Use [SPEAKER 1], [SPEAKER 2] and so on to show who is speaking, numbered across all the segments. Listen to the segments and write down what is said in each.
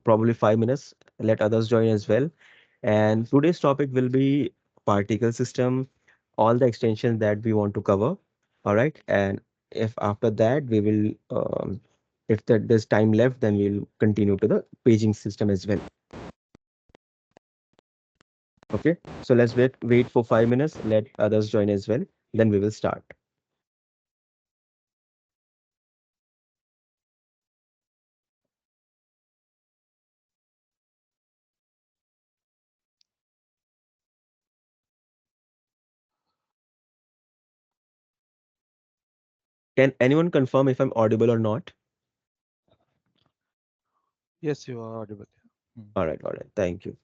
[SPEAKER 1] probably 5 minutes. Let others join as well. And today's topic will be particle system, all the extensions that we want to cover. All right. And if after that we will, if there's time left, then we'll continue to the paging system as well. Okay. So let's wait for 5 minutes. Let others join as well. Then we will start. Can anyone confirm if I'm audible or not?
[SPEAKER 2] Yes, you are audible. Hmm.
[SPEAKER 1] All right. All right. Thank you.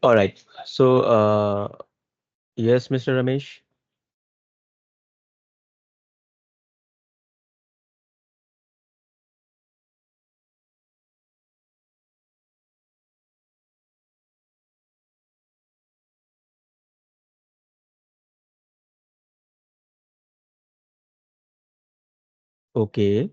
[SPEAKER 1] All right. So, yes, Mr. Ramesh. Okay.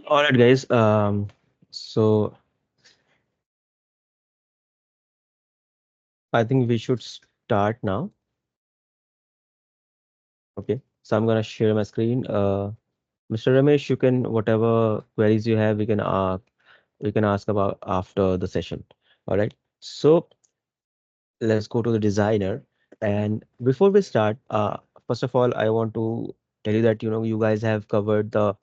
[SPEAKER 1] All right, guys. So I think we should start now. Okay. So I'm gonna share my screen. Mr. Ramesh, you can whatever queries you have, we can ask about after the session. All right. So let's go to the designer. And before we start, first of all, I want to tell you that you guys have covered the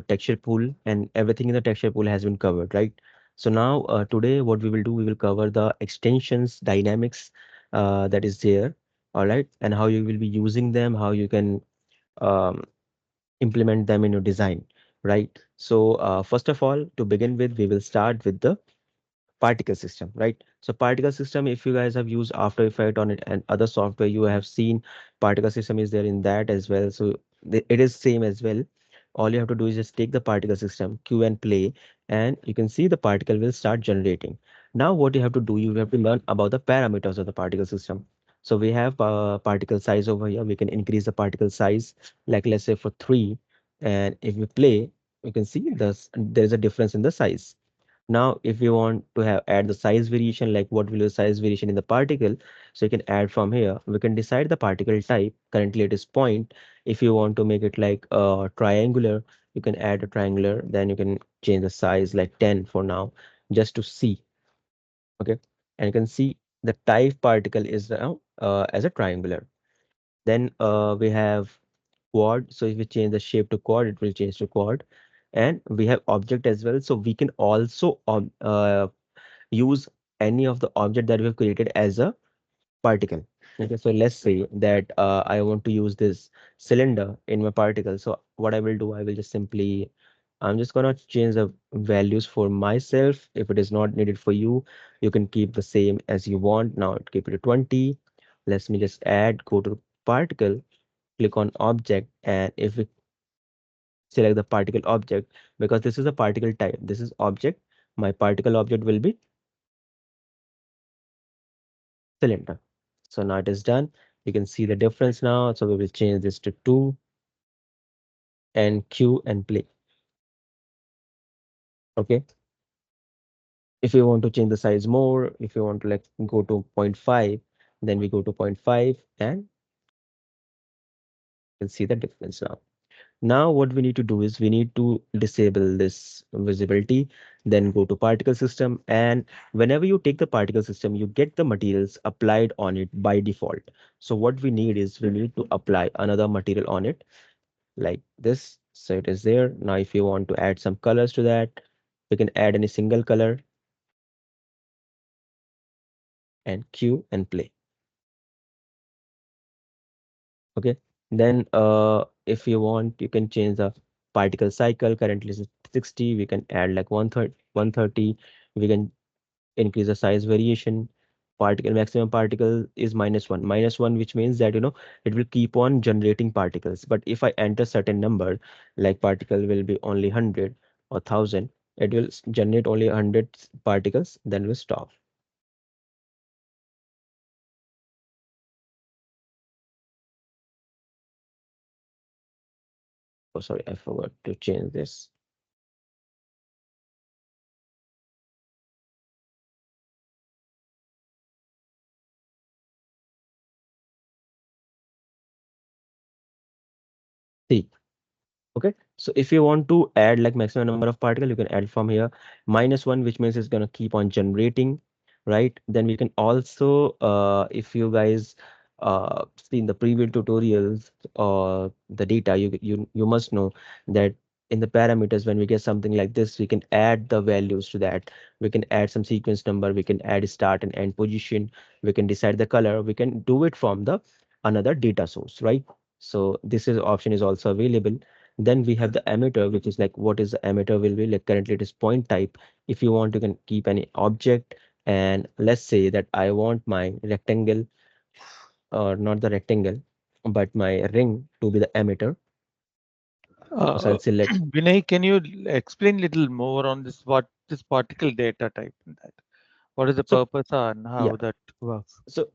[SPEAKER 1] texture pool and everything in the texture pool has been covered, right? So now today what we will do, we will cover the extensions dynamics that is there, all right, and how you will be using them, how you can um, implement them in your design, right? So first of all, to begin with, we will start with the particle system, right? So particle system, if you guys have used After Effect on it and other software, you have seen particle system is there in that as well. So it is same as well. All you have to do is just take the particle system, Q and play, and you can see the particle will start generating. Now what you have to do, you have to learn about the parameters of the particle system. So we have particle size over here. We can increase the particle size, like let's say for 3. And if we play, you can see there's a difference in the size. Now, if you want to have add the size variation, like what will be the size variation in the particle, so you can add from here. We can decide the particle type. Currently, it is point. If you want to make it like triangular, you can add a triangular. Then you can change the size like 10 for now, just to see. Okay, and you can see the type particle is now as a triangular. Then we have quad. So if we change the shape to quad, it will change to quad. And we have object as well. So we can also use any of the object that we have created as a particle. Okay, so let's say that I want to use this cylinder in my particle. So what I will do, I will just simply, I'm just gonna change the values for myself. If it is not needed for you, you can keep the same as you want. Now keep it to 20. Let me just add, go to particle, click on object, and if we select the particle object, because this is a particle type, this is object, my particle object will be cylinder. So now it is done. You can see the difference now. So we will change this to 2 and Q and play. Okay. If you want to change the size more, if you want to like go to zero point 0.5, then we go to zero point 0.5 and you can see the difference now. Now what we need to do is we need to disable this visibility, then go to particle system. And whenever you take the particle system, you get the materials applied on it by default. So what we need is we need to apply another material on it like this. So it is there. Now, if you want to add some colors to that, we can add any single color and Q and play. Okay. Then if you want, you can change the particle cycle. Currently it's 60. We can add like 130. We can increase the size variation. Particle maximum particle is -1. -1, which means that it will keep on generating particles. But if I enter certain number, like particle will be only 100 or 1000, it will generate only 100 particles, then will stop. Oh, sorry, I forgot to change this. See. Okay, so if you want to add like maximum number of particle, you can add from here -1, which means it's gonna keep on generating, right? Then we can also, if you guys seen the previous tutorials or the data, you must know that in the parameters when we get something like this, we can add the values to that. We can add some sequence number, we can add start and end position, we can decide the color, we can do it from the another data source, right? So this is option is also available. Then we have the emitter, which is like what is the emitter will be like currently it is point type. If you want, you can keep any object. And let's say that I want my rectangle, or not the rectangle, but my ring to be the emitter. So I'll
[SPEAKER 2] Uh,
[SPEAKER 1] select.
[SPEAKER 2] Vinay, can you explain little more on this? What this particle data type? That what is the
[SPEAKER 1] So
[SPEAKER 2] purpose and
[SPEAKER 1] yeah.
[SPEAKER 2] how that works?
[SPEAKER 1] So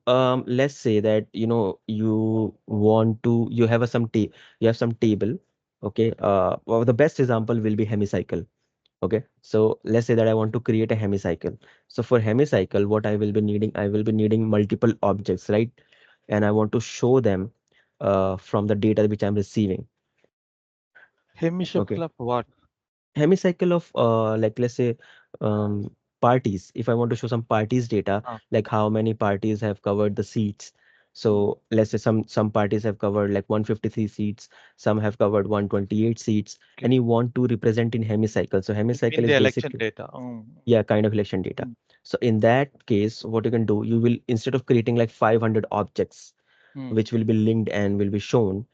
[SPEAKER 1] let's say that you want to you have a you have some table. Okay. Well, the best example will be hemicycle. Okay, so let's say that I want to create a hemicycle. So for hemicycle, what I will be needing, I will be needing multiple objects, right? And I want to show them from the data which I'm receiving. Okay,
[SPEAKER 2] Hemicycle of what?
[SPEAKER 1] hemicycle of like let's say um, parties. If I want to show some parties data,
[SPEAKER 2] Ah,
[SPEAKER 1] like how many parties have covered the seats.
[SPEAKER 2] mm.
[SPEAKER 1] So let's say some parties have covered like 153 seats, some have covered 128 seats,
[SPEAKER 2] Okay.
[SPEAKER 1] and you want to represent in hemicycle. So
[SPEAKER 2] You mean
[SPEAKER 1] hemicycle
[SPEAKER 2] the
[SPEAKER 1] is
[SPEAKER 2] election
[SPEAKER 1] basically,
[SPEAKER 2] data?
[SPEAKER 1] yeah, kind of election data.
[SPEAKER 2] Mm,
[SPEAKER 1] So in that case, what you can do, you will instead of creating like 500 objects
[SPEAKER 2] mm.
[SPEAKER 1] which will be linked and will be shown,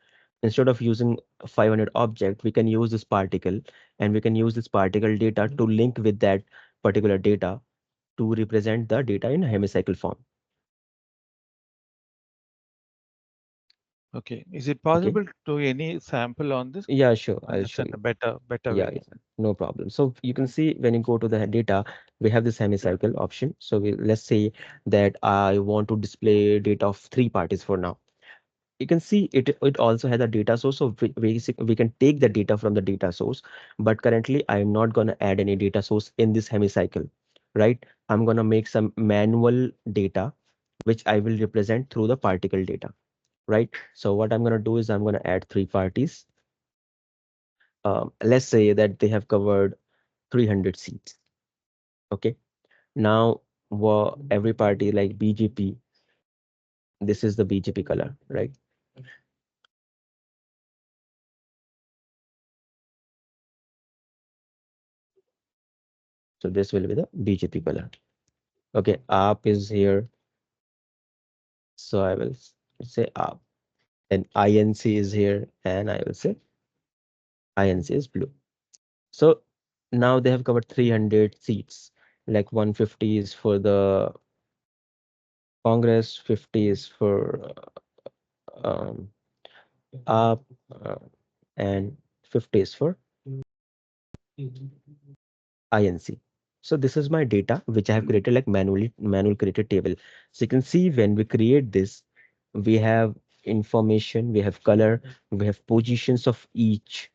[SPEAKER 1] instead of using 500 object, we can use this particle, and we can use this particle data to link with that particular data to represent the data in hemicycle form.
[SPEAKER 2] Okay. Is it
[SPEAKER 1] Okay.
[SPEAKER 2] possible to any sample on this
[SPEAKER 1] Yeah, sure.
[SPEAKER 2] to
[SPEAKER 1] I'll show
[SPEAKER 2] understand
[SPEAKER 1] you.
[SPEAKER 2] a better
[SPEAKER 1] Yeah,
[SPEAKER 2] way?
[SPEAKER 1] yeah, no problem. So you can see when you go to the data, we have this hemicycle option. So let's say that I want to display data of three parties for now. You can see it also has a data source, so we can take the data from the data source, but currently I'm not going to add any data source in this hemicycle, right? I'm going to make some manual data which I will represent through the particle data, right? So what I'm going to do is I'm going to add three parties. Let's say that they have covered 300 seats. Okay, now every party like BJP, this is the BJP color, right? So this will be the BJP color. Okay, AAP is here, so I will say AAP. And INC is here, and I will say INC is blue. So now they have covered 300 seats. Like 150 is for the Congress, 50 is for um, AAP, and 50 is for INC. So this is my data which I have created like manual created table. So you can see when we create this, we have information, we have color, we have positions of each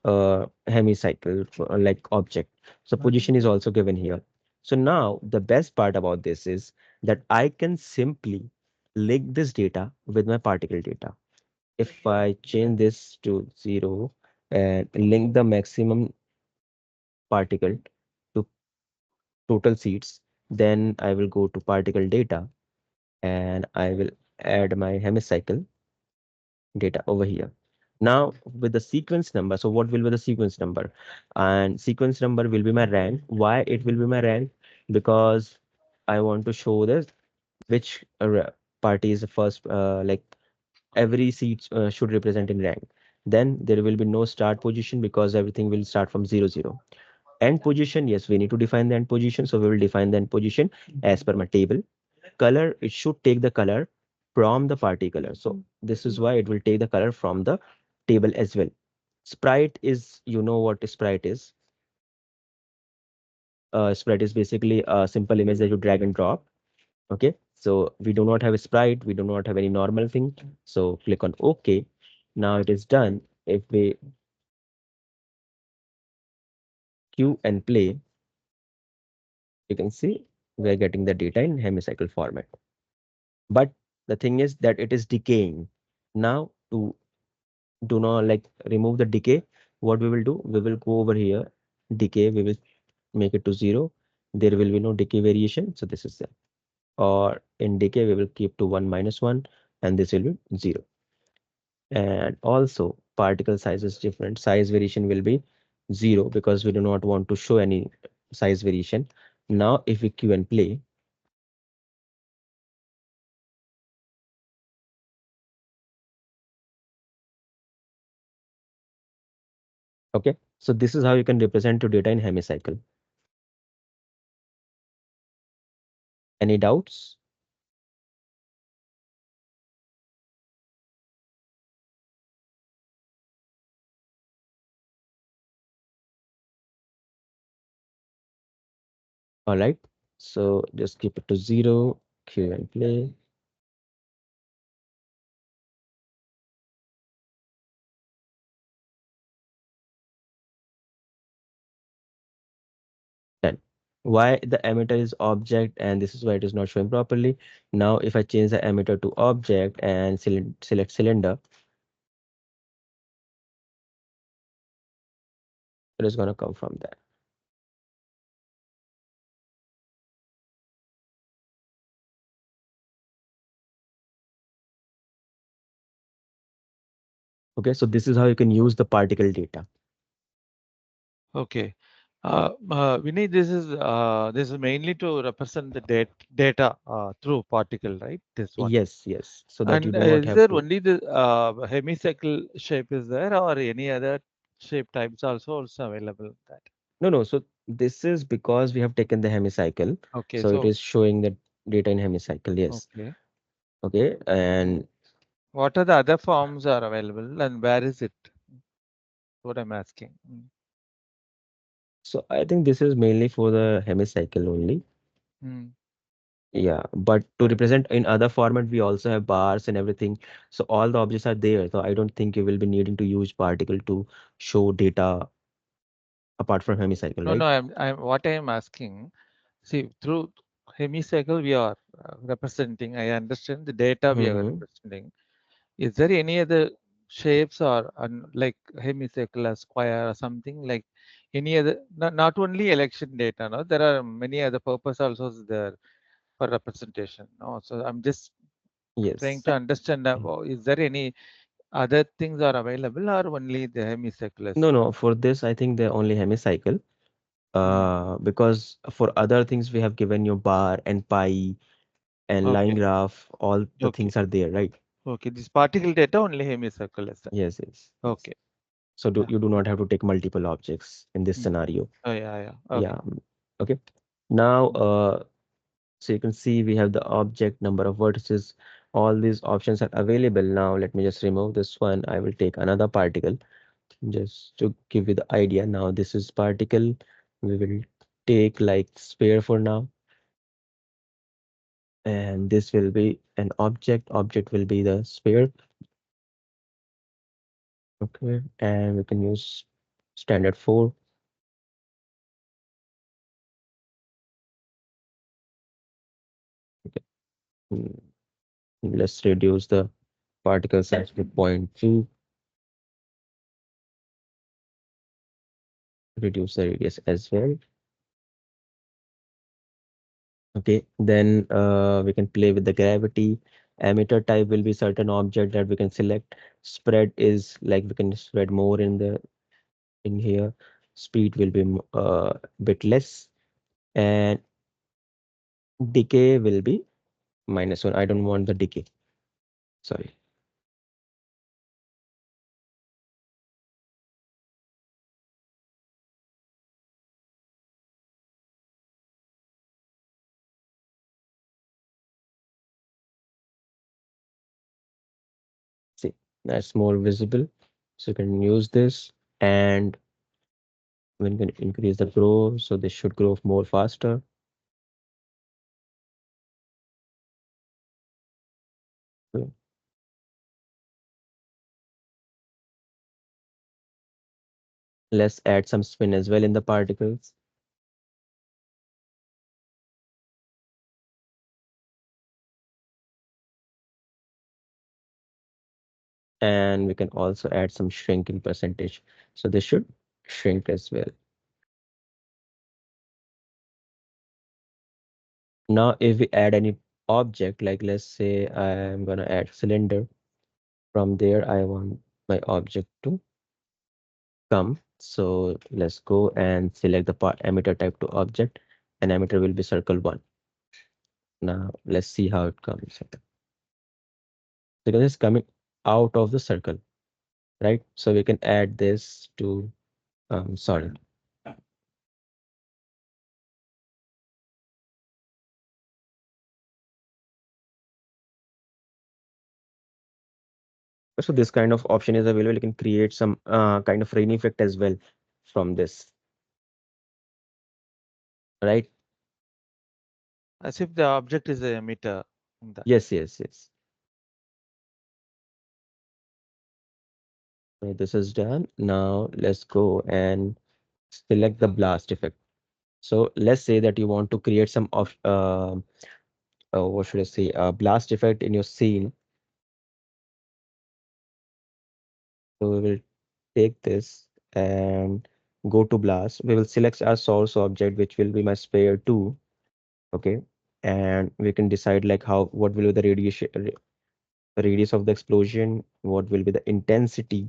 [SPEAKER 1] hemicycle like object. So position is also given here. So now the best part about this is that I can simply link this data with my particle data. If I change this to 0 and link the maximum particle to total seats, then I will go to particle data and I will add my hemicycle data over here. Now with the sequence number, so what will be the sequence number? And sequence number will be my rank. Why it will be my rank? Because I want to show this which party is the first, like every seat should represent in rank. Then there will be no start position because everything will start from 0, 0. End position, yes, we need to define the end position. So we will define the end position as per my table. Color, it should take the color from the party color. So this is why it will take the color from the table as well. Sprite is, you know what sprite is. Sprite is basically a simple image that you drag and drop. Okay. So we do not have a sprite. We do not have any normal thing. So click on OK. Now it is done. If we queue and play, you can see we are getting the data in hemicycle format. But the thing is that it is decaying. Now to do not like remove the decay, what we will do, we will go over here, decay, we will make it to 0. There will be no decay variation. So this is there. Or in decay, we will keep to 1 minus 1, and this will be 0. And also particle size is different. Size variation will be 0 because we do not want to show any size variation. Now if we queue and play, okay, so this is how you can represent your data in hemicycle. Any doubts? All right. So just keep it to 0, queue and play. Done. Why the emitter is object and this is why it is not showing properly. Now if I change the emitter to object and select cylinder, it is going to come from there. Okay, so this is how you can use the particle data.
[SPEAKER 2] Okay. Vinay, this is mainly to represent the data through particle, right? This one.
[SPEAKER 1] Yes, yes. So that you
[SPEAKER 2] And
[SPEAKER 1] do not
[SPEAKER 2] is
[SPEAKER 1] have
[SPEAKER 2] there
[SPEAKER 1] to.
[SPEAKER 2] only the hemicycle shape is there, or any other shape types also available? That
[SPEAKER 1] No, no. So this is because we have taken the hemicycle.
[SPEAKER 2] okay.
[SPEAKER 1] So it
[SPEAKER 2] So
[SPEAKER 1] is showing the data in hemicycle. Yes.
[SPEAKER 2] okay,
[SPEAKER 1] Okay. And
[SPEAKER 2] What are the other forms are available and where is it? What I'm asking.
[SPEAKER 1] So I think this is mainly for the hemicycle only.
[SPEAKER 2] Mm.
[SPEAKER 1] Yeah, but to represent in other format, we also have bars and everything. So all the objects are there. So I don't think you will be needing to use particle to show data apart from hemicycle,
[SPEAKER 2] No, no,
[SPEAKER 1] right?
[SPEAKER 2] what I am asking, see, through hemicycle we are representing, I understand the data we are
[SPEAKER 1] Mm-hmm.
[SPEAKER 2] representing. Is there any other shapes or like hemicycle or square or something like any other, not only election data, no, there are many other purpose also there for representation. No, so I'm just trying
[SPEAKER 1] Yes.
[SPEAKER 2] to understand
[SPEAKER 1] Mm.
[SPEAKER 2] is there any other things are available or only the hemicycle is
[SPEAKER 1] No, no, for this, I think the only hemicycle.
[SPEAKER 2] mm,
[SPEAKER 1] Because for other things we have given you bar and pi and line
[SPEAKER 2] okay,
[SPEAKER 1] graph, all the
[SPEAKER 2] okay,
[SPEAKER 1] things are there, right?
[SPEAKER 2] okay. This particle data only hemicycle is there.
[SPEAKER 1] Yes, yes, yes.
[SPEAKER 2] Okay,
[SPEAKER 1] So
[SPEAKER 2] yeah.
[SPEAKER 1] you do not have to take multiple objects in this
[SPEAKER 2] Mm.
[SPEAKER 1] scenario.
[SPEAKER 2] Oh yeah, yeah.
[SPEAKER 1] Yeah.
[SPEAKER 2] Okay.
[SPEAKER 1] Okay. Now,
[SPEAKER 2] Mm.
[SPEAKER 1] so you can see we have the object, number of vertices. All these options are available. Now, let me just remove this one. I will take another particle just to give you the idea. Now, this is particle. We will take like sphere for now. And this will be an object will be the sphere. Okay, and we can use standard 4. Okay. mm, let's reduce the particle size to 0.2, reduce the radius as well. Okay, then we can play with the gravity. Emitter type will be certain object that we can select. Spread is like we can spread more in here. Speed will be bit less, and decay will be -1. I don't want the decay. Sorry. See, that's more visible. So you can use this, and we can increase the grow. So this should grow more faster. Okay. Let's add some spin as well in the particles. And we can also add some shrinking percentage. So this should shrink as well. Now, if we add any object, like let's say I'm gonna add cylinder, from there I want my object to come. So let's go and select the part emitter type to object, and emitter will be circle 1. Now let's see how it comes. Because it's coming out of the circle, right? So we can add this to solid. So this kind of option is available. You can create some kind of rain effect as well from this, right?
[SPEAKER 2] As if the object is a emitter in that.
[SPEAKER 1] Yes, yes, yes. So this is done. Now let's go and select the blast effect. So let's say that you want to create some of what should I say, blast effect in your scene. So we will take this and go to blast. We will select our source object, which will be my sphere 2. Okay. And we can decide like how what will be the radius of the explosion, what will be the intensity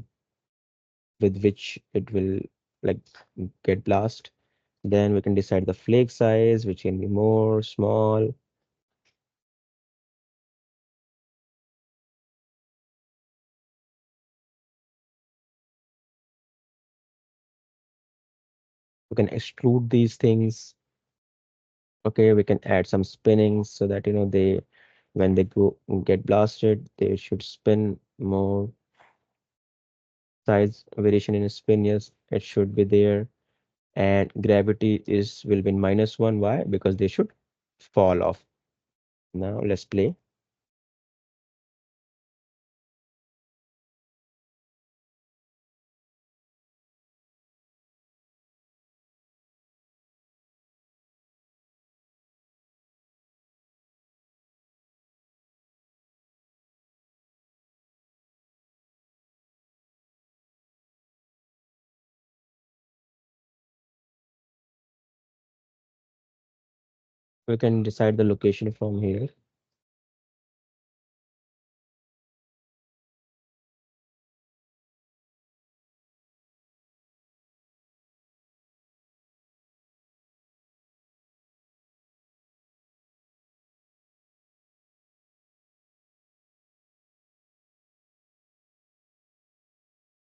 [SPEAKER 1] with which it will like get blast. Then we can decide the flake size, which can be more, small. We can extrude these things. Okay, we can add some spinnings so that they When they go get blasted, they should spin more. Size variation in spin, yes, it should be there. And gravity is will be -1. Why? Because they should fall off. Now let's play. We can decide the location from here.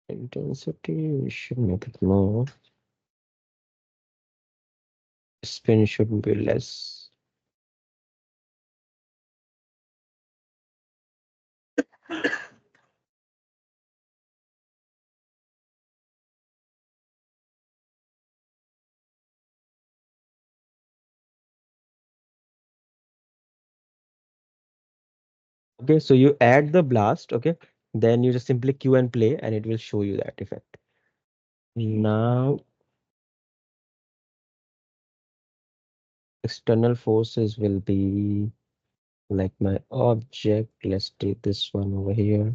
[SPEAKER 1] Intensity, we should make it more. Spin should be less. Okay, so you add the blast, okay? Then you just simply cue and play and it will show you that effect. Now, external forces will be like my object. Let's take this one over here.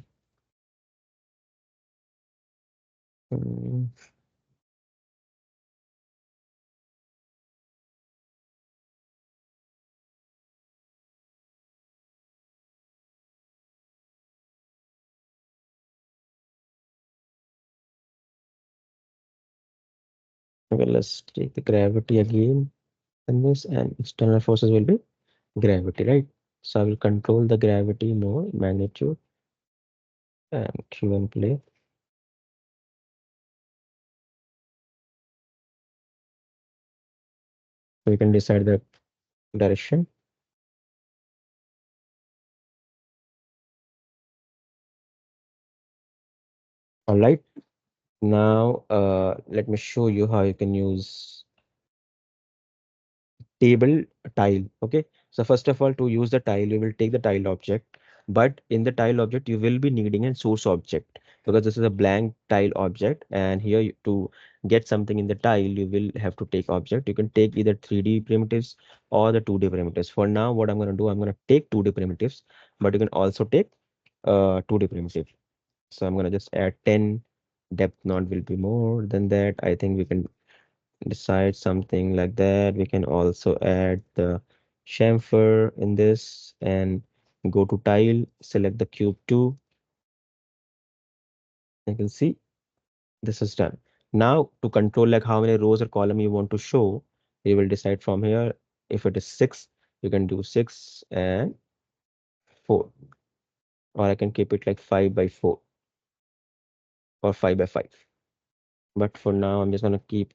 [SPEAKER 1] Mm, okay, let's take the gravity again in this, and external forces will be gravity, right? So I will control the gravity more, magnitude, and cue and play. So we can decide the direction. All right. Now, let me show you how you can use table tile. Okay. So first of all, to use the tile, you will take the tile object, but in the tile object, you will be needing a source object because this is a blank tile object. And here to get something in the tile, you will have to take object. You can take either 3D primitives or the 2D primitives. For now, what I'm going to do, I'm going to take 2D primitives, but you can also take 2D primitive. So I'm going to just add 10. Depth knot will be more than that. I think we can decide something like that. We can also add the chamfer in this and go to tile, select the cube 2. You can see this is done. Now to control like how many rows or column you want to show, you will decide from here. If it is 6, you can do 6 and 4, or I can keep it like 5 by 4 or 5 by 5. But for now, I'm just gonna keep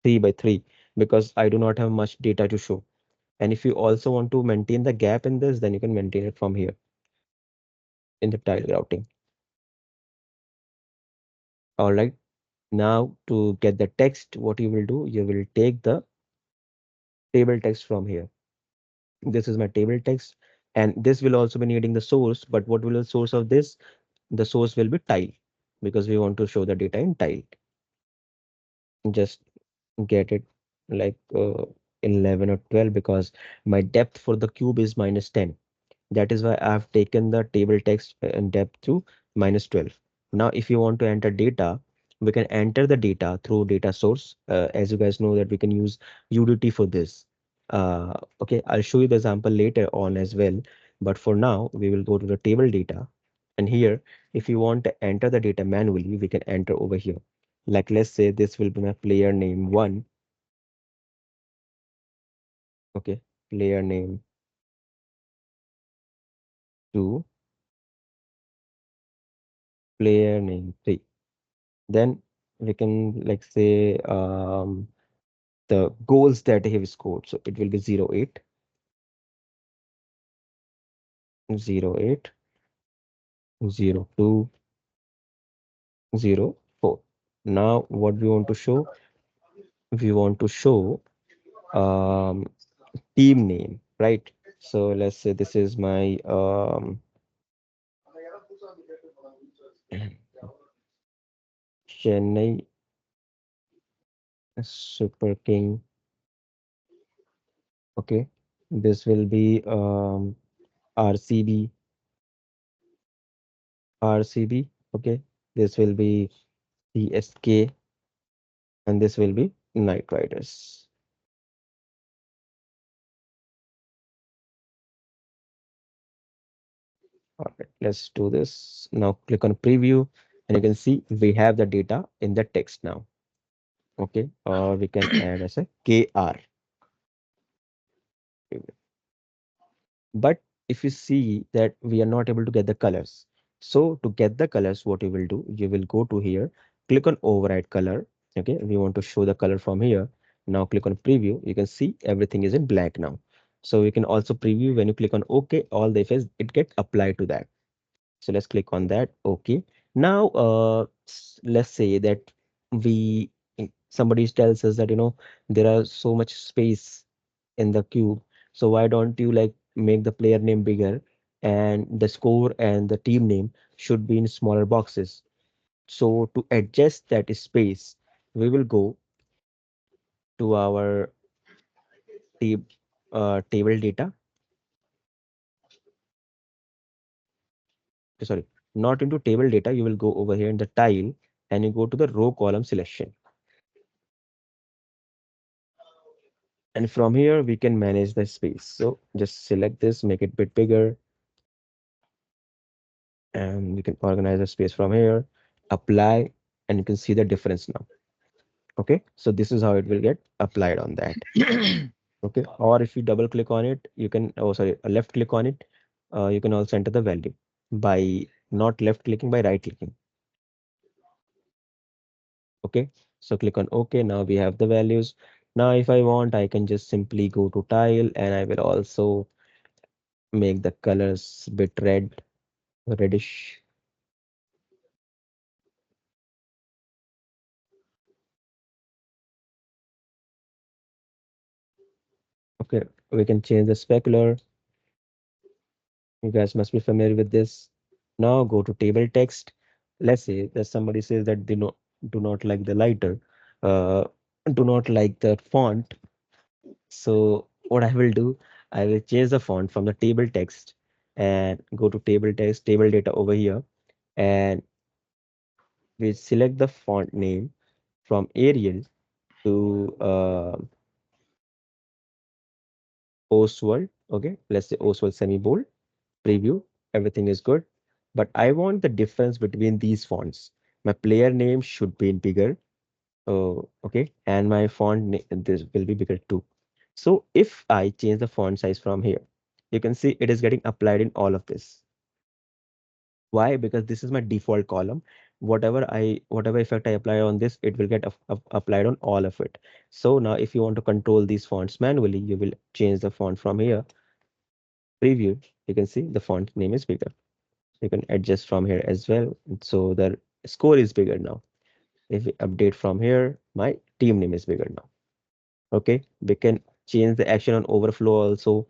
[SPEAKER 1] 3 by 3 because I do not have much data to show. And if you also want to maintain the gap in this, then you can maintain it from here in the tile routing. All right. Now to get the text, what you will do, you will take the table text from here. This is my table text, and this will also be needing the source. But what will the source of this? The source will be tile because we want to show the data in tile. Just get it like 11 or 12 because my depth for the cube is -10. That is why I have taken the table text and depth to -12. Now, if you want to enter data, we can enter the data through data source. As you guys know that we can use UDT for this. Okay, I'll show you the example later on as well. But for now, we will go to the table data. And here, if you want to enter the data manually, we can enter over here. Like let's say this will be my player name 1. Okay, player name 2, player name 3. Then we can like say the goals that he have scored. So it will be 08. 08 02 04. Now what we want to show? We want to show um, team name, right? So let's say this is my Chennai Super King. Okay, this will be RCB, RCB. Okay, this will be CSK, and this will be Knight Riders. All right, let's do this. Now click on preview, and you can see we have the data in the text now. Okay, or we can add as a KR. But if you see that we are not able to get the colors, so to get the colors, what you will do, you will go to here, click on override color. Okay, we want to show the color from here. Now click on preview. You can see everything is in black now. So you can also preview when you click on OK, all the effects it get applied to that. So let's click on that. Okay. Now, let's say that we somebody tells us that there are so much space in the cube. So why don't you like make the player name bigger and the score and the team name should be in smaller boxes. So to adjust that space, we will go to our tab table data. Sorry, not into table data. You will go over here in the tile and you go to the row column selection. And from here, we can manage the space. So just select this, make it a bit bigger, and you can organize the space from here, apply, and you can see the difference now. Okay, so this is how it will get applied on that. Okay, or if you double click on it, you can, oh sorry, left click on it, you can also enter the value by not left clicking, by right clicking. Okay, so click on OK. Now we have the values. Now if I want, I can just simply go to tile and I will also make the colors bit red, reddish. Okay, we can change the specular. You guys must be familiar with this. Now go to table text. Let's say that somebody says that they do not like the lighter, uh, do not like the font. So what I will do, I will change the font from the table text and go to table text, table data over here, and we select the font name from Arial to Oswald. Okay, let's say Oswald semi bold. Preview, everything is good. But I want the difference between these fonts. My player name should be bigger. Oh, okay. And my this will be bigger too. So if I change the font size from here, you can see it is getting applied in all of this. Why? Because this is my default column. Whatever effect I apply on this, it will get applied on all of it. So now if you want to control these fonts manually, you will change the font from here. Preview, you can see the font name is bigger. You can adjust from here as well. So the score is bigger now. If we update from here, my team name is bigger now. Okay, we can change the action on overflow also.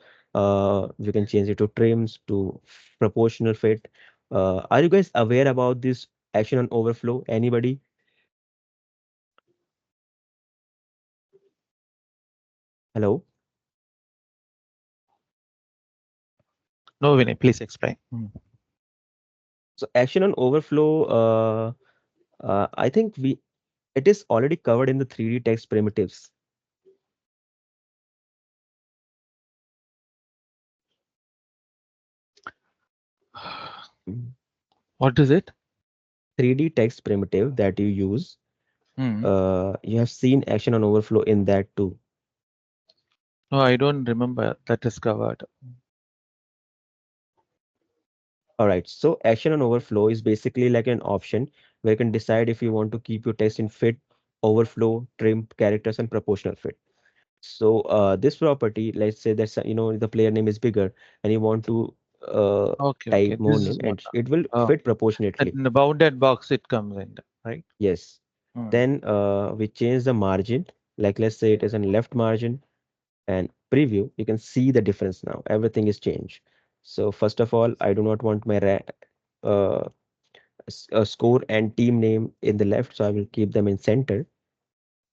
[SPEAKER 1] We can change it to trims to proportional fit. Are you guys aware about this action on overflow? Anybody? Hello?
[SPEAKER 2] No, Vinay, please explain.
[SPEAKER 1] So action on overflow, I think it is already covered in the 3D text primitives. Mm.
[SPEAKER 2] What is it?
[SPEAKER 1] 3D text primitive that you use,
[SPEAKER 2] Hmm.
[SPEAKER 1] you have seen action on overflow in that too.
[SPEAKER 2] No, I don't remember that is covered.
[SPEAKER 1] All right, so action on overflow is basically like an option where you can decide if you want to keep your text in fit, overflow, trim, characters, and proportional fit. So this property, let's say that the player name is bigger, and you want to uh,
[SPEAKER 2] Okay, okay.
[SPEAKER 1] type more
[SPEAKER 2] This is
[SPEAKER 1] name
[SPEAKER 2] what.
[SPEAKER 1] and it will
[SPEAKER 2] Oh,
[SPEAKER 1] fit proportionately.
[SPEAKER 2] and in the bounded box it comes in, right?
[SPEAKER 1] Yes.
[SPEAKER 2] Mm.
[SPEAKER 1] Then we change the margin. Like let's say it is on left margin and preview. You can see the difference now. Everything is changed. So first of all, I do not want my uh, score and team name in the left, so I will keep them in center.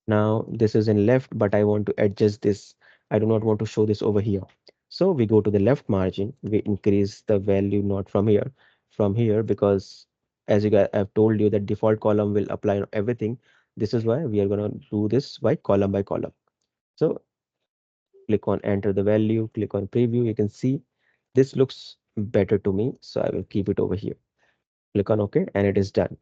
[SPEAKER 1] Now this is in left, but I want to adjust this. I do not want to show this over here. So we go to the left margin. We increase the value not from here, from here because as you guys I've told you that default column will apply on everything. This is why we are gonna do this by column. So click on enter the value, click on preview. You can see this looks better to me, so I will keep it over here. Click on OK, and it is done.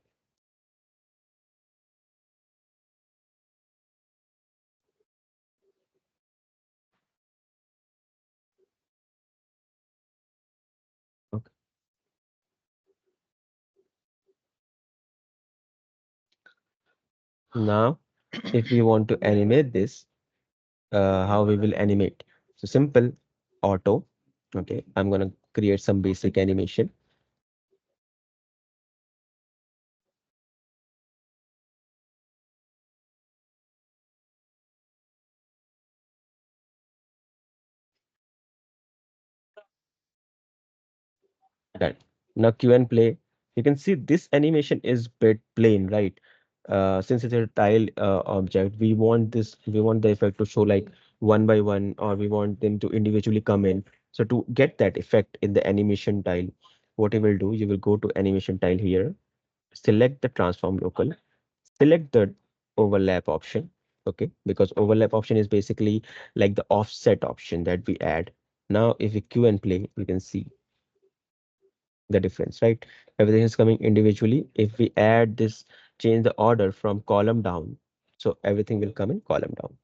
[SPEAKER 1] Okay. Now, if we want to animate this, how we will animate? So simple auto. Okay, I'm gonna create some basic animation. Done. Now Q and play. You can see this animation is bit plain, right? Since it's a tile object, we want the effect to show like one by one, or we want them to individually come in. So to get that effect in the animation tile, what you will do, you will go to animation tile here, select the transform local, select the overlap option. Okay, because overlap option is basically like the offset option that we add. Now if we Q and play, you can see the difference, right? Everything is coming individually. If we add this, change the order from column down, so everything will come in column down.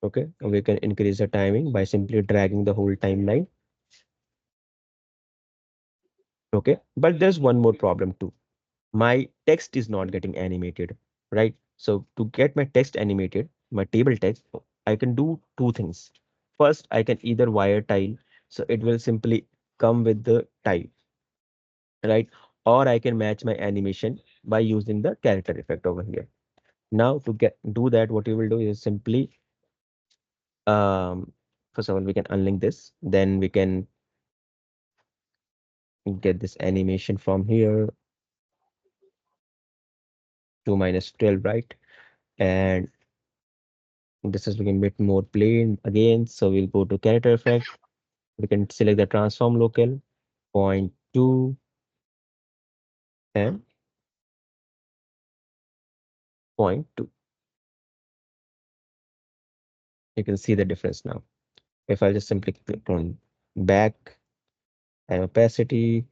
[SPEAKER 1] Okay, and we can increase the timing by simply dragging the whole timeline. Okay, but there's one more problem too. My text is not getting animated, right? So to get my text animated, my table text, I can do two things. First, I can either wire tile, so it will simply come with the tile, right? Or I can match my animation by using the character effect over here. Now to get do that, what you will do is simply first of all we can unlink this, then we can get this animation from here to -12, right? And this is looking a bit more plain again. So we'll go to character effect. We can select the transform local, point two, and point two. You can see the difference now. If I just simply click on back and opacity,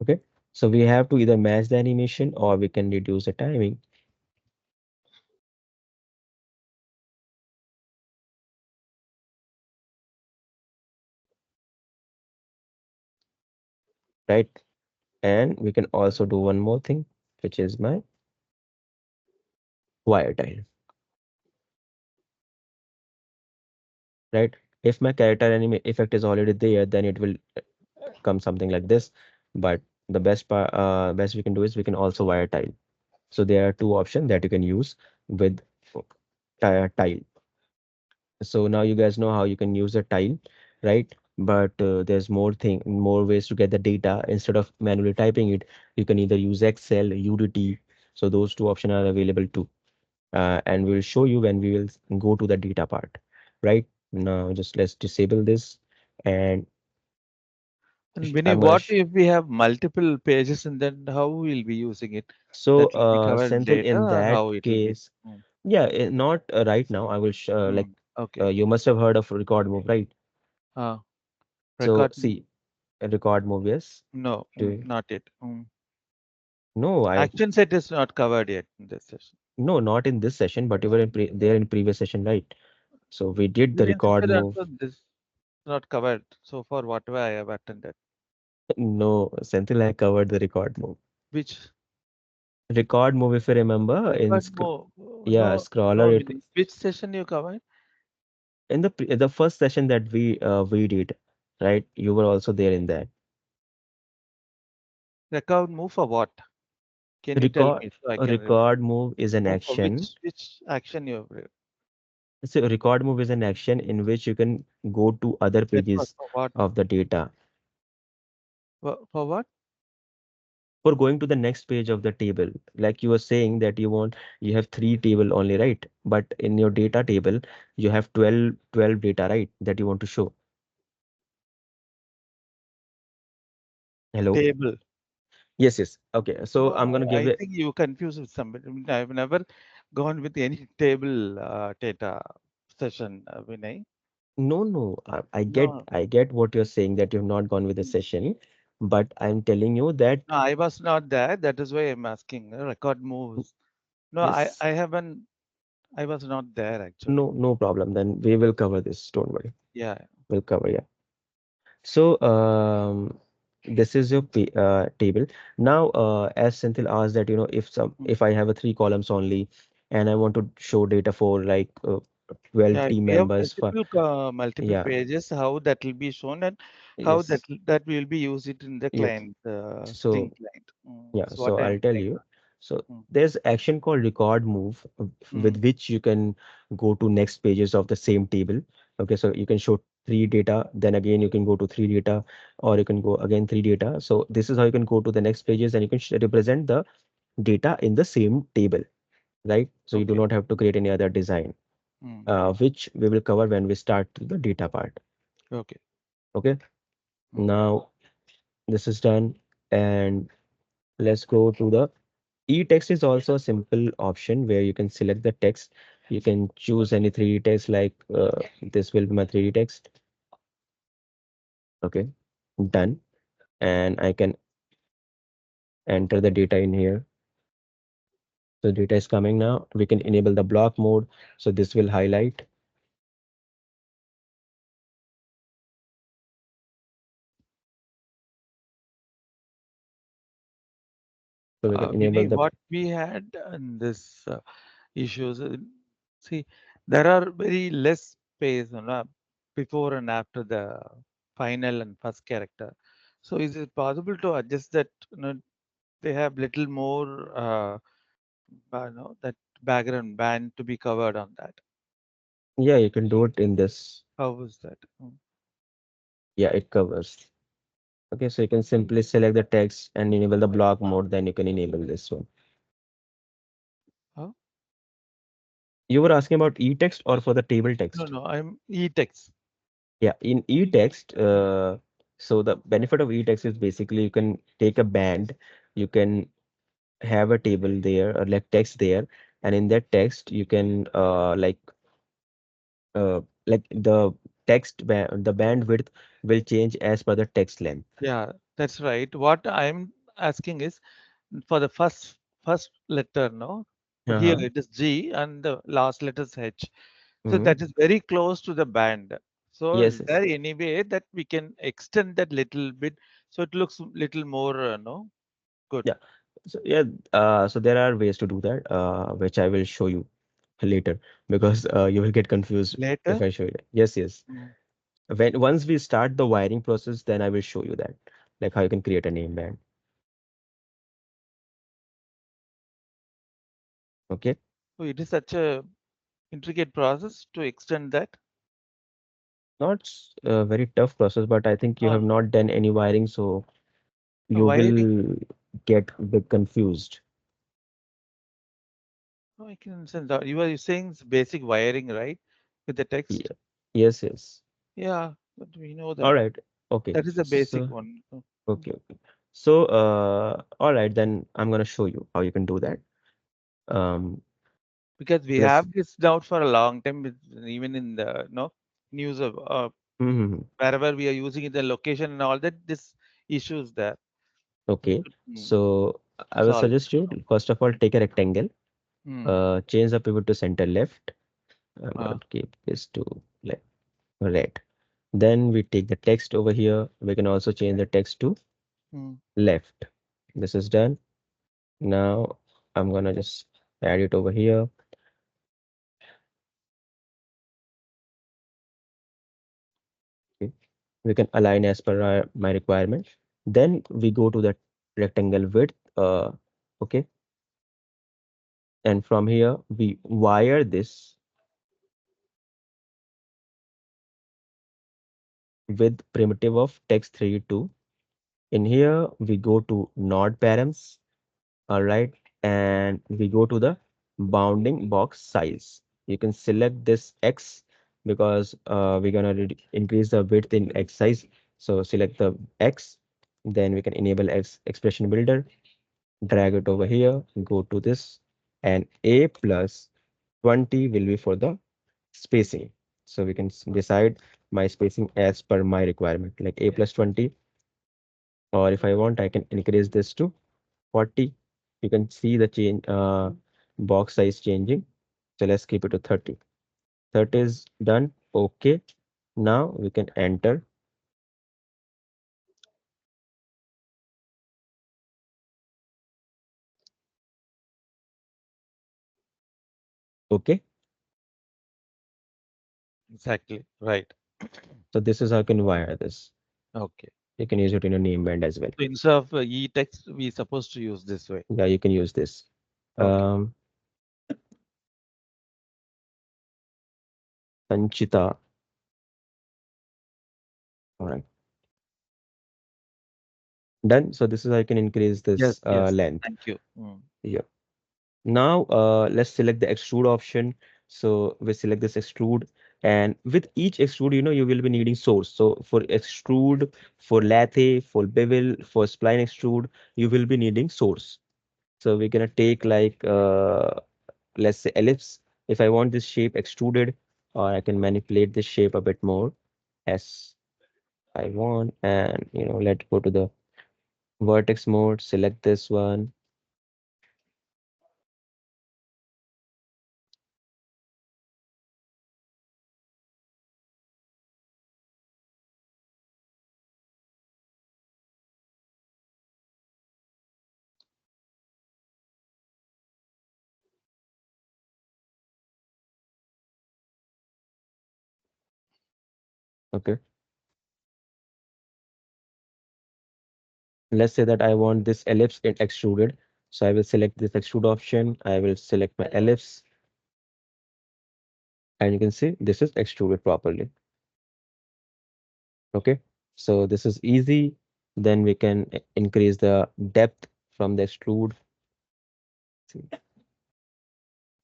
[SPEAKER 1] okay. So we have to either match the animation or we can reduce the timing, right? And we can also do one more thing, which is my wire tile, right? If my character anime effect is already there, then it will come something like this. But the best we can do is we can also wire tile. So there are two options that you can use with tile. So now you guys know how you can use a tile, right? But there's more ways to get the data. Instead of manually typing it, you can either use Excel, UDT. So those two options are available too. And we'll show you when we will go to the data part, right? Now just let's disable this, and
[SPEAKER 2] And Vinny,
[SPEAKER 1] I'm gonna
[SPEAKER 2] what if we have multiple pages and then how we'll be using it?
[SPEAKER 1] so
[SPEAKER 2] That will be covered
[SPEAKER 1] Senthil,
[SPEAKER 2] later
[SPEAKER 1] in
[SPEAKER 2] or
[SPEAKER 1] that
[SPEAKER 2] how it will be?
[SPEAKER 1] case, yeah, not right now. I will like
[SPEAKER 2] Okay.
[SPEAKER 1] you must have heard of record move, right?
[SPEAKER 2] Uh,
[SPEAKER 1] So
[SPEAKER 2] record?
[SPEAKER 1] see, a record move, yes.
[SPEAKER 2] No,
[SPEAKER 1] Do
[SPEAKER 2] not yet.
[SPEAKER 1] no, I
[SPEAKER 2] Action set is not covered yet in this session.
[SPEAKER 1] no, not in this session, but you were there in previous session, right? So we did the
[SPEAKER 2] Previous
[SPEAKER 1] record
[SPEAKER 2] session
[SPEAKER 1] move.
[SPEAKER 2] also this is not covered so far whatever I have attended.
[SPEAKER 1] No, Senthil, I covered the record move.
[SPEAKER 2] Which
[SPEAKER 1] Record move, if you remember, in
[SPEAKER 2] record more?
[SPEAKER 1] yeah,
[SPEAKER 2] No, no,
[SPEAKER 1] scroller, it
[SPEAKER 2] Vinny. Which session you covered?
[SPEAKER 1] In the first session that we did, right? You were also there in that.
[SPEAKER 2] Record move for what? Can you tell
[SPEAKER 1] Record
[SPEAKER 2] me so I
[SPEAKER 1] a
[SPEAKER 2] can
[SPEAKER 1] record move is an
[SPEAKER 2] move for
[SPEAKER 1] action.
[SPEAKER 2] which action you have
[SPEAKER 1] So a record move is an action in which you can go to other
[SPEAKER 2] record
[SPEAKER 1] pages
[SPEAKER 2] for what?
[SPEAKER 1] of the data.
[SPEAKER 2] For what?
[SPEAKER 1] For going to the next page of the table, like you were saying that you have three table only, right? But in your data table, you have 12 data, right? That you want to show. Hello?
[SPEAKER 2] Table.
[SPEAKER 1] Yes, yes. Okay. So I'm
[SPEAKER 2] No,
[SPEAKER 1] gonna give
[SPEAKER 2] I
[SPEAKER 1] it.
[SPEAKER 2] think you confused with somebody. I mean, I've never gone with any table data session, Vinay.
[SPEAKER 1] No, no.
[SPEAKER 2] No,
[SPEAKER 1] I get what you're saying that you've not gone with the session, but I'm telling you that
[SPEAKER 2] no, I was not there. That is why I'm asking. Record moves. No,
[SPEAKER 1] yes,
[SPEAKER 2] I haven't. I was not there actually.
[SPEAKER 1] no problem. Then we will cover this. Don't worry.
[SPEAKER 2] Yeah.
[SPEAKER 1] We'll cover, yeah. So, this is your table. Now, as Senthil asked that,
[SPEAKER 2] Mm.
[SPEAKER 1] if I have a three columns only and I want to show data for like 12
[SPEAKER 2] Yeah, if
[SPEAKER 1] team
[SPEAKER 2] we have
[SPEAKER 1] members for,
[SPEAKER 2] multiple
[SPEAKER 1] yeah,
[SPEAKER 2] pages, how that will be shown and how
[SPEAKER 1] yes.
[SPEAKER 2] that will be used it in the
[SPEAKER 1] Yeah.
[SPEAKER 2] client, Sting
[SPEAKER 1] So,
[SPEAKER 2] client.
[SPEAKER 1] yeah,
[SPEAKER 2] That's
[SPEAKER 1] so
[SPEAKER 2] what
[SPEAKER 1] I'll
[SPEAKER 2] I'm
[SPEAKER 1] tell
[SPEAKER 2] saying.
[SPEAKER 1] you. So
[SPEAKER 2] Mm.
[SPEAKER 1] there's action called record move with
[SPEAKER 2] Mm.
[SPEAKER 1] which you can go to next pages of the same table. Okay, so you can show three data, then again you can go to three data, or you can go again three data. So this is how you can go to the next pages and you can represent the data in the same table, right? So you do
[SPEAKER 2] Okay.
[SPEAKER 1] not have to create any other design,
[SPEAKER 2] Mm.
[SPEAKER 1] which we will cover when we start the data part.
[SPEAKER 2] Okay.
[SPEAKER 1] Okay,
[SPEAKER 2] Mm.
[SPEAKER 1] now this is done, and let's go to the e-text is also a simple option where you can select the text. You can choose any 3D text like this will be my 3D text. Okay, done. And I can enter the data in here. So data is coming now. We can enable the block mode. So this will highlight. So we can enable
[SPEAKER 2] Vinay,
[SPEAKER 1] the,
[SPEAKER 2] what we had in this issues, see, there are very less space, before and after the final and first character. So is it possible to adjust that, they have little more, that background band to be covered on that?
[SPEAKER 1] yeah, you can do it in this.
[SPEAKER 2] How is that? Mm.
[SPEAKER 1] Yeah, it covers. Okay, so you can simply select the text and enable the block mode. Then you can enable this one.
[SPEAKER 2] Huh?
[SPEAKER 1] You were asking about e-text or for the table
[SPEAKER 2] No,
[SPEAKER 1] text?
[SPEAKER 2] no, I'm e-text.
[SPEAKER 1] Yeah, in e-text, so the benefit of e-text is basically you can take a band, you can have a table there or like text there, and in that text you can like the the bandwidth will change as per the text length.
[SPEAKER 2] Yeah, that's right. What I'm asking is for the first letter, no? Here
[SPEAKER 1] Uh-huh.
[SPEAKER 2] it is G and the last letter is H. So
[SPEAKER 1] Hmm.
[SPEAKER 2] that is very close to the band. So
[SPEAKER 1] Yes,
[SPEAKER 2] is
[SPEAKER 1] yes.
[SPEAKER 2] there any way that we can extend that little bit so it looks little more, no, good
[SPEAKER 1] Yeah. So yeah, so there are ways to do that, which I will show you later because you will get confused if
[SPEAKER 2] later?
[SPEAKER 1] I show you. Yes, yes.
[SPEAKER 2] Mm.
[SPEAKER 1] When once we start the wiring process, then I will show you that, like how you can create a name band. Okay,
[SPEAKER 2] So it is such a intricate process to extend that.
[SPEAKER 1] not a very tough process, but I think you have
[SPEAKER 2] Um,
[SPEAKER 1] not done any wiring, so you
[SPEAKER 2] Wiring,
[SPEAKER 1] will get a bit confused.
[SPEAKER 2] no, I can understand that. You are saying it's basic wiring, right? With the text.
[SPEAKER 1] Yeah. Yes, yes.
[SPEAKER 2] Yeah, but we know
[SPEAKER 1] All
[SPEAKER 2] that.
[SPEAKER 1] right. Okay.
[SPEAKER 2] That is the basic
[SPEAKER 1] So
[SPEAKER 2] one. Mm.
[SPEAKER 1] okay, okay. So all right, then I'm gonna show you how you can do that. Um,
[SPEAKER 2] Because we
[SPEAKER 1] let's.
[SPEAKER 2] have this doubt for a long time, even in the news of
[SPEAKER 1] Mhm.
[SPEAKER 2] wherever we are using it, the location and all that. This issue is there. We
[SPEAKER 1] Okay.
[SPEAKER 2] should
[SPEAKER 1] So I will
[SPEAKER 2] solve
[SPEAKER 1] suggest you first of all take a rectangle.
[SPEAKER 2] it. Mm.
[SPEAKER 1] Change the pivot to center left. I'm
[SPEAKER 2] Uh,
[SPEAKER 1] gonna keep this to like red. Then we take the text over here. We can also change the text to
[SPEAKER 2] mm.
[SPEAKER 1] left. This is done. Now I'm gonna just add it over here. We can align as per my requirement. Then we go to the rectangle width. Okay, and from here we wire this with primitive of text32. In here we go to node params. All right, and we go to the bounding box size. You can select this X because we're gonna increase the width in X size. So select the X, then we can enable X expression builder, drag it over here, go to this, and A plus 20 will be for the spacing. So we can decide my spacing as per my requirement, like A plus 20, or if I want, I can increase this to 40. You can see the change box size changing. So let's keep it to 30. 30 is done. Okay. Now we can enter. Okay.
[SPEAKER 2] Exactly. Right.
[SPEAKER 1] So this is how you can wire this.
[SPEAKER 2] Okay.
[SPEAKER 1] You can use it in a name band as well.
[SPEAKER 2] So instead of e-text, we supposed to use this way.
[SPEAKER 1] Yeah, you can use this.
[SPEAKER 2] Okay.
[SPEAKER 1] Um, Sanchita. All right. Done. So this is how I can increase this
[SPEAKER 2] Yes, yes.
[SPEAKER 1] length.
[SPEAKER 2] Thank you. Mm.
[SPEAKER 1] Yeah. Now, let's select the extrude option. So we select this extrude, and with each extrude, you will be needing source. So for extrude, for lathe, for bevel, for spline extrude, you will be needing source. So we're gonna take like, let's say ellipse. If I want this shape extruded, or I can manipulate this shape a bit more as I want, and let's go to the vertex mode, select this one. Okay. Let's say that I want this ellipse get extruded. So I will select this extrude option. I will select my ellipse, and you can see this is extruded properly. Okay. So this is easy. Then we can increase the depth from the extrude. See,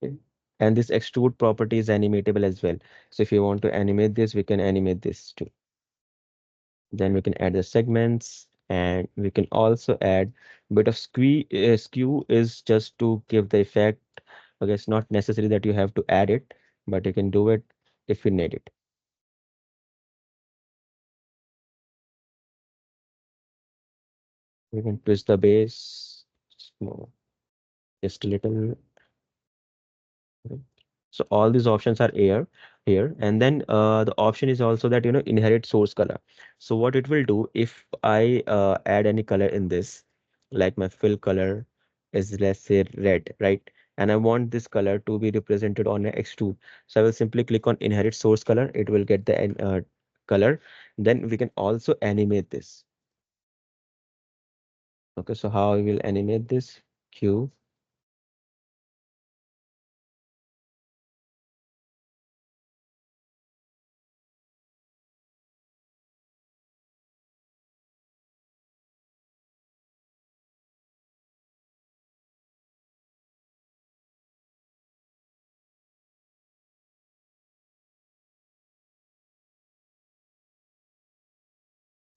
[SPEAKER 1] okay. And this extrude property is animatable as well. So if you want to animate this, we can animate this too. Then we can add the segments, and we can also add bit of skew is just to give the effect. Okay, it's not necessary that you have to add it, but you can do it if you need it. You can twist the base more, just a little. Okay. So all these options are here, and then the option is also that inherit source color. So what it will do if I add any color in this, like my fill color is, let's say, red, right? And I want this color to be represented on a X2. So I will simply click on inherit source color. It will get the color. Then we can also animate this. Okay, so how we will animate this? Q.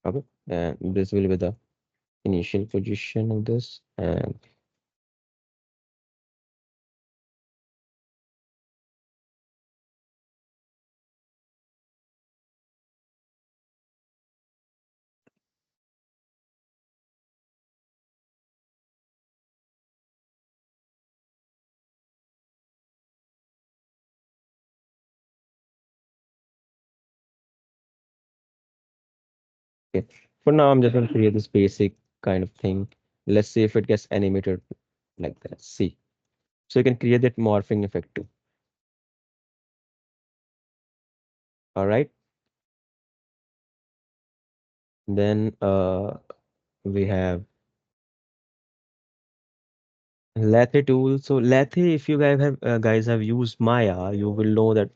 [SPEAKER 1] Okay, and this will be the initial position of this. And okay, for now, I'm just going to create this basic kind of thing. Let's see if it gets animated like that. See, so you can create that morphing effect too. All right. Then we have Lathe tool. So Lathe, if you guys have used Maya, you will know that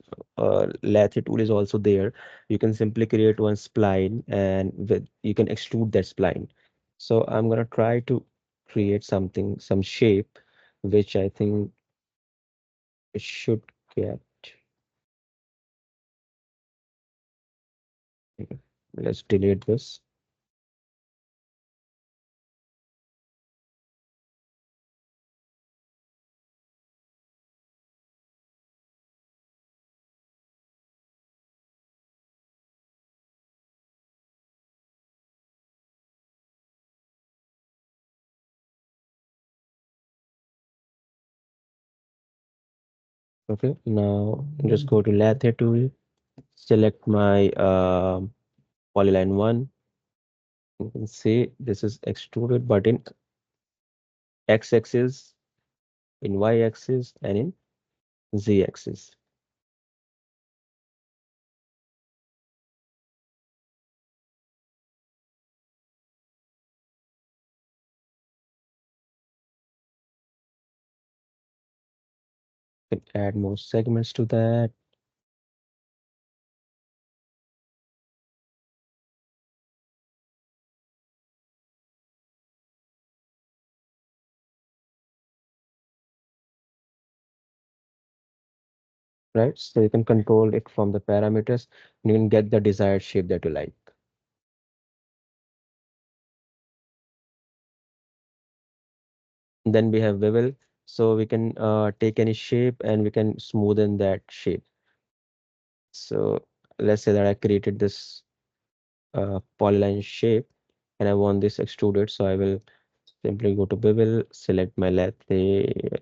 [SPEAKER 1] Lathe tool is also there. You can simply create one spline and you can extrude that spline. So I'm gonna try to create something, some shape, which I think it should get. Let's delete this. Okay, now just go to Lathe tool, select my polyline one. You can see this is extruded, but in x-axis, in y-axis, and in z-axis. You can add more segments to that. Right? So you can control it from the parameters and you can get the desired shape that you like. Then we have bevel. So we can take any shape and we can smoothen that shape. So let's say that I created this polyline shape and I want this extruded. So I will simply go to bevel, select my lathe,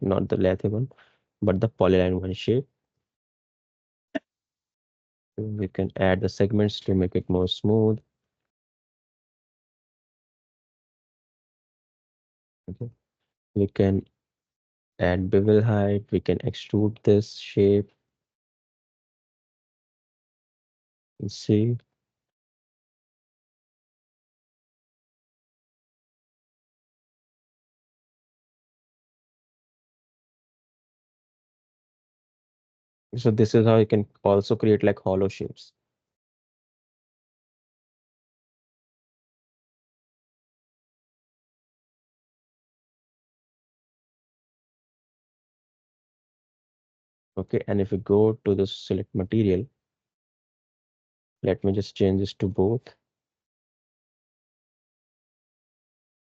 [SPEAKER 1] not the lathe one, but the polyline one shape. We can add the segments to make it more smooth. Okay. We can add bevel height. We can extrude this shape. And see. So this is how you can also create like hollow shapes. Okay, and if we go to the select material, let me just change this to both.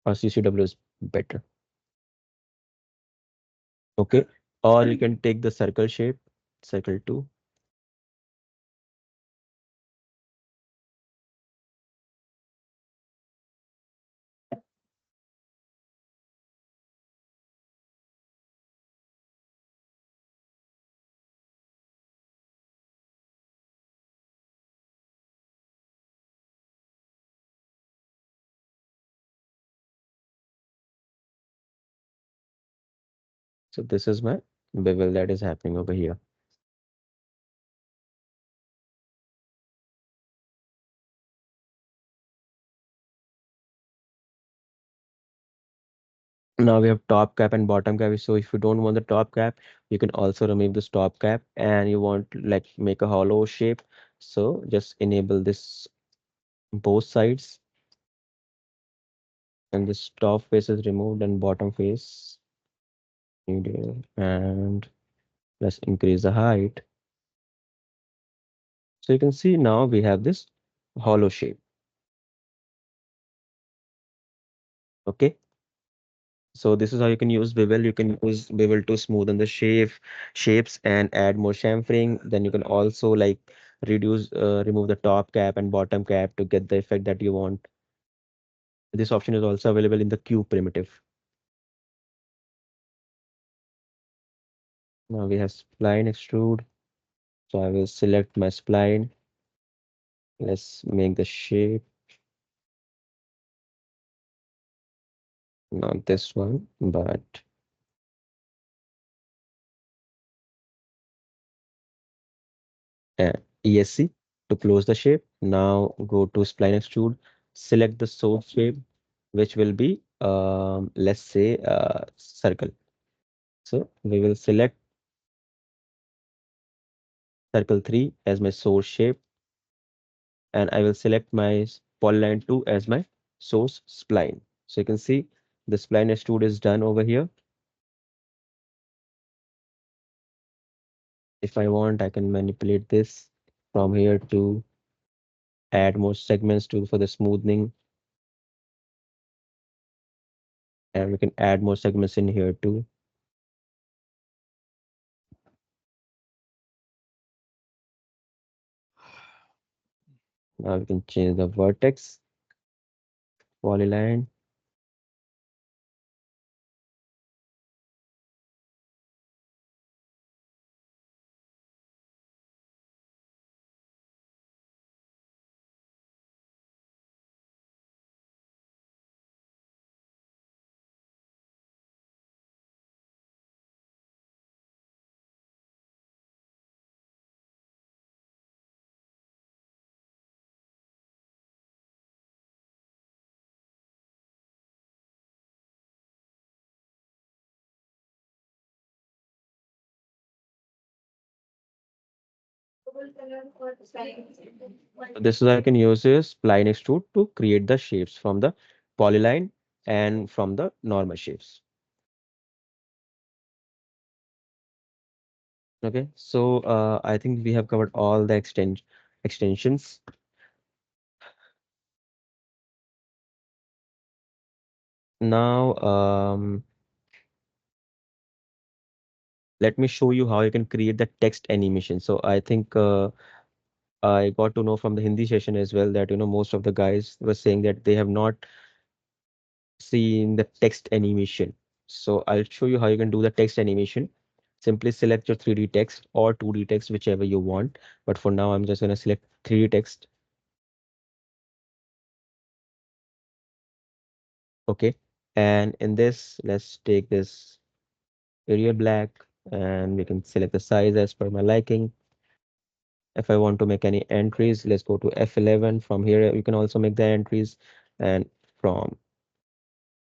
[SPEAKER 1] Or CCW is better. Okay, or you can take the circle shape, circle 2. So this is my bevel that is happening over here. Now we have top cap and bottom cap. So if you don't want the top cap, you can also remove this top cap and you want to like make a hollow shape. So just enable this both sides and this top face is removed and bottom face medial and let's increase the height. So you can see now we have this hollow shape. Okay. So this is how you can use bevel. You can use bevel to smoothen the shapes and add more chamfering. Then you can also like remove the top cap and bottom cap to get the effect that you want. This option is also available in the cube primitive. Now we have spline extrude. So I will select my spline. Let's make the shape, not this one, but uh, ESC to close the shape. Now go to spline extrude, select the source shape, which will be, let's say, circle. So we will select circle 3 as my source shape, and I will select my polyline 2 as my source spline. So you can see the spline extrude is done over here. If I want, I can manipulate this from here to add more segments to for the smoothing, and we can add more segments in here too. Now we can change the vertex, polyline. This is I can use this spline extrude to create the shapes from the polyline and from the normal shapes. Okay, so I think we have covered all the extensions. Now, let me show you how you can create the text animation. So I think I got to know from the Hindi session as well that most of the guys were saying that they have not seen the text animation. So I'll show you how you can do the text animation. Simply select your 3D text or 2D text, whichever you want. But for now, I'm just going to select 3D text. Okay. And in this, let's take this Arial black, and we can select the size as per my liking. If I want to make any entries, let's go to F11. From here, you can also make the entries, and from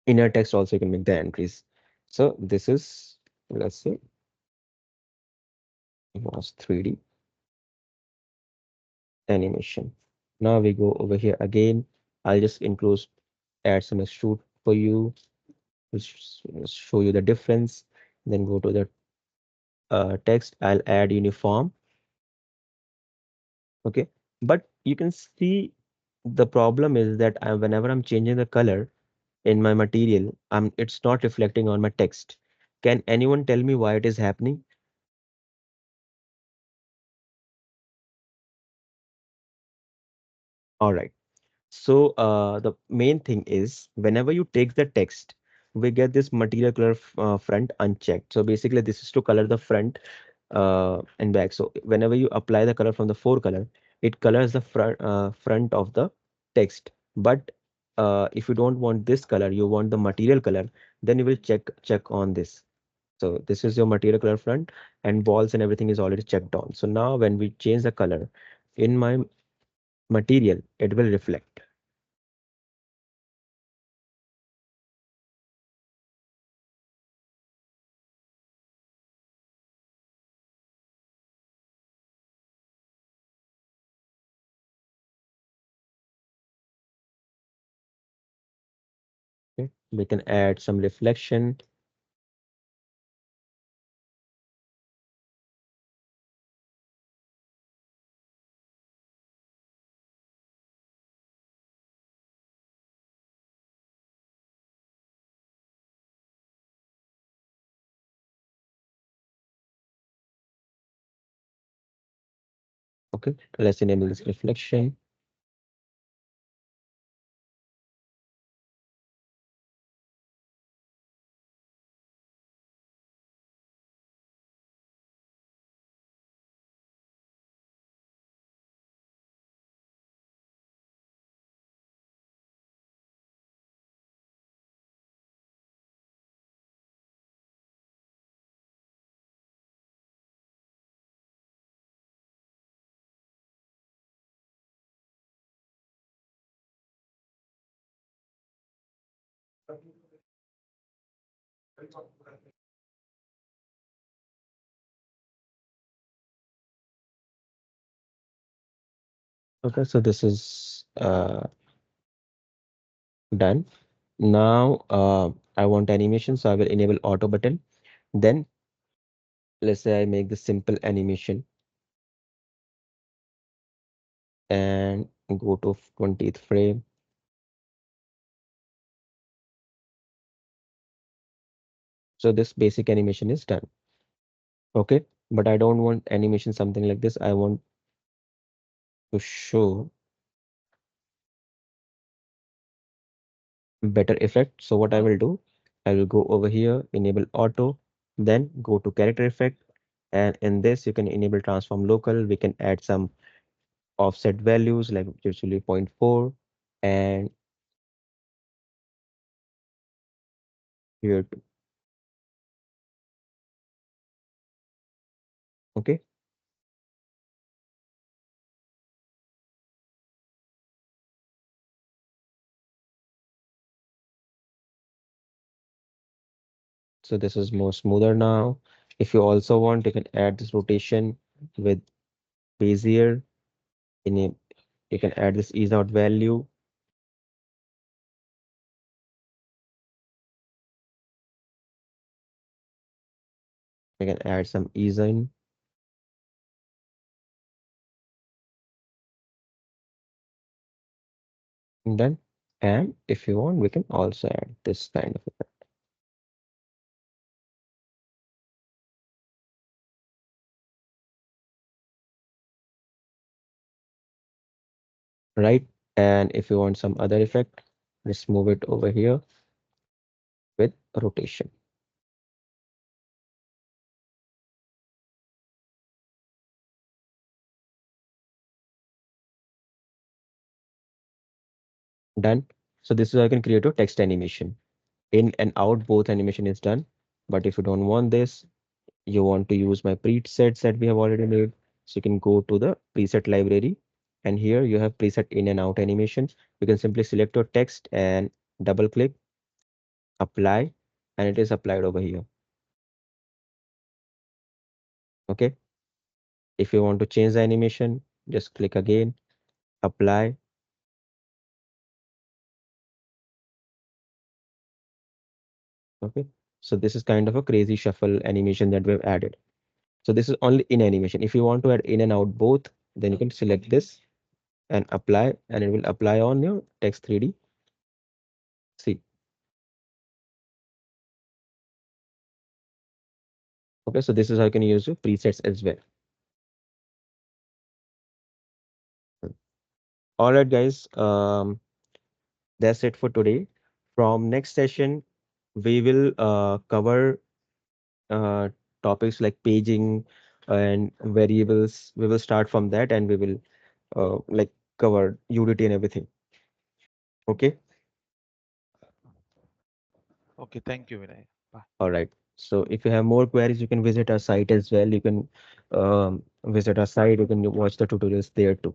[SPEAKER 1] inner text also you can make the entries. So this is, let's say, was 3D animation. Now we go over here again. I'll just include, add some extrude for you to show you the difference. Then go to the text. I'll add uniform. Okay, but you can see the problem is that whenever I'm changing the color in my material, it's not reflecting on my text. Can anyone tell me why it is happening? All right. So the main thing is whenever you take the text, we get this material color front unchecked. So basically, this is to color the front and back. So whenever you apply the color from the forecolor, it colors the front of the text. But if you don't want this color, you want the material color, then you will check on this. So this is your material color front, and walls and everything is already checked on. So now when we change the color in my material, it will reflect. Okay. We can add some reflection. Okay, let's enable this reflection. Okay, so this is done. Now I want animation, so I will enable auto button. Then let's say I make the simple animation and go to 20th frame. So this basic animation is done. Okay, but I don't want animation something like this. I want to show better effect. So what I will do, I will go over here, enable auto, then go to character effect. And in this, you can enable transform local. We can add some offset values like usually zero point 0.4 and here too. Okay, so this is more smoother now. If you also want, you can add this rotation with Bezier. In a, you can add this ease out value. You can add some ease in. And done. And if you want, we can also add this kind of effect, right? And if you want some other effect, just move it over here with rotation. Done. So this is how I can create a text animation. In and out, both animation is done. But if you don't want this, you want to use my presets that we have already made. So you can go to the preset library and here you have preset in and out animation. You can simply select your text and double click, apply, and it is applied over here. Okay. If you want to change the animation, just click again, apply. Okay. So this is kind of a crazy shuffle animation that we've added. So this is only in animation. If you want to add in and out both, then you can select this and apply, and it will apply on your text 3D. See. Okay, so this is how you can use your presets as well. All right, guys. That's it for today. From next session, we will cover uh, topics like paging and variables. We will start from that, and we will like cover UDT and everything. Okay.
[SPEAKER 2] Okay, thank you, Vinay. Bye.
[SPEAKER 1] All right. So if you have more queries, you can visit our site as well. You can visit our site. You can watch the tutorials there too.